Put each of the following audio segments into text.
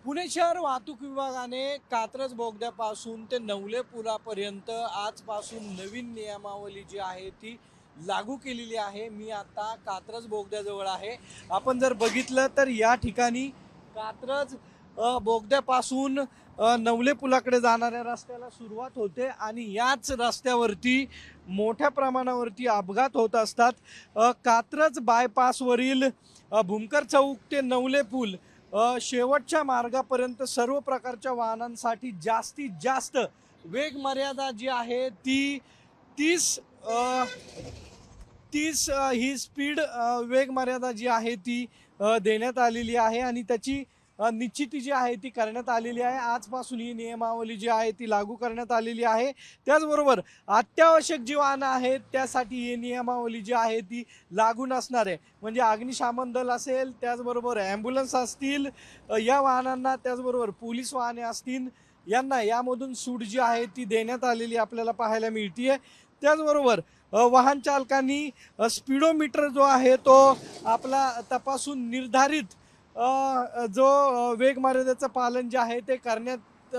पुणे शहर वाहतूक विभागाने कात्रज बोगद्यापासून ते नवले पुलापर्यंत आजपासून नवीन नियमावली जी आहे ती लागू केलेली आहे। मी आता कात्रज बोगद्याजवळ आहे। आपण जर बघितलं तर या ठिकाणी कात्रज बोगद्यापासून नवले पुलाकडे जाणाऱ्या रस्त्याला सुरुवात होते आणि याच रस्त्यावरती मोठ्या प्रमाणावरती अपघात होत असतात। कात्रज बायपासवरील भूमकर चौक ते नवले पूल शेवटच्या मार्गापर्यंत सर्व प्रकारच्या वाहनांसाठी जास्तीत जास्त वेग मर्यादा जी आहे ती 30 ही स्पीड वेग मर्यादा जी आहे ती देण्यात आलेली आहे आणि त्याची निश्चिती जी आहे ती करण्यात आलेली आहे। आजपासून ही नियमावली जी आहे ती लागू करण्यात आलेली आहे। त्याचबरोबर अत्यावश्यक जी वाहनं आहेत त्यासाठी ही नियमावली जी आहे ती लागू नसणार आहे। म्हणजे अग्निशमन दल असेल, त्याचबरोबर ॲम्ब्युलन्स असतील, या वाहनांना, त्याचबरोबर पोलीस वाहने असतील, यांना यामधून सूट जी आहे ती देण्यात आलेली आपल्याला पाहायला मिळते। त्याचबरोबर वाहन चालकांनी स्पीडोमीटर जो आहे तो आपला तपासून निर्धारित जो वेग मर्यादेचं पालन जे आहे ते करण्यात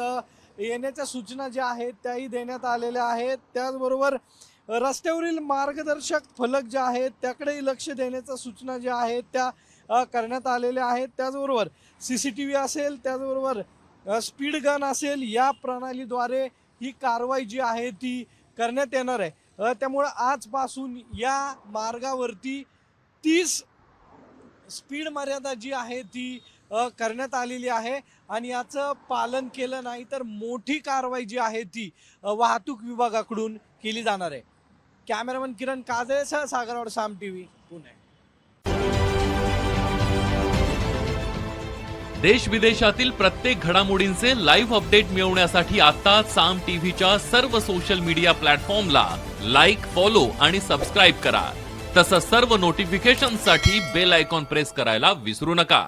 येण्याच्या सूचना ज्या आहेत त्याही देण्यात आलेल्या आहेत। त्याचबरोबर रस्त्यावरील मार्गदर्शक फलक जे आहेत त्याकडेही लक्ष देण्याच्या सूचना ज्या आहेत त्या करण्यात आलेल्या आहेत। त्याचबरोबर CCTV असेल, त्याचबरोबर स्पीड गन असेल, या प्रणालीद्वारे ही कारवाई जी आहे ती करण्यात येणार आहे। त्यामुळे आजपासून या मार्गावरती 30 स्पीड मर्यादा जी आहे ती करण्यात आलेली आहे आणि याचं पालन केलं नाही तर मोठी कारवाई जी आहे ती वाहतूक विभागाकडून केली जाणार आहे। कॅमेरामन किरण काजळेसह सागरवाड, साम TV, पुणे। देश विदेशातील प्रत्येक घडामोडींचे लाईव्ह अपडेट मिळवण्यासाठी आता साम टीव्हीच्या सर्व सोशल मीडिया प्लॅटफॉर्मला लाईक, फॉलो आणि सबस्क्राईब करा। तसंच सर्व नोटिफिकेशनसाठी बेल आयकॉन प्रेस करायला विसरू नका।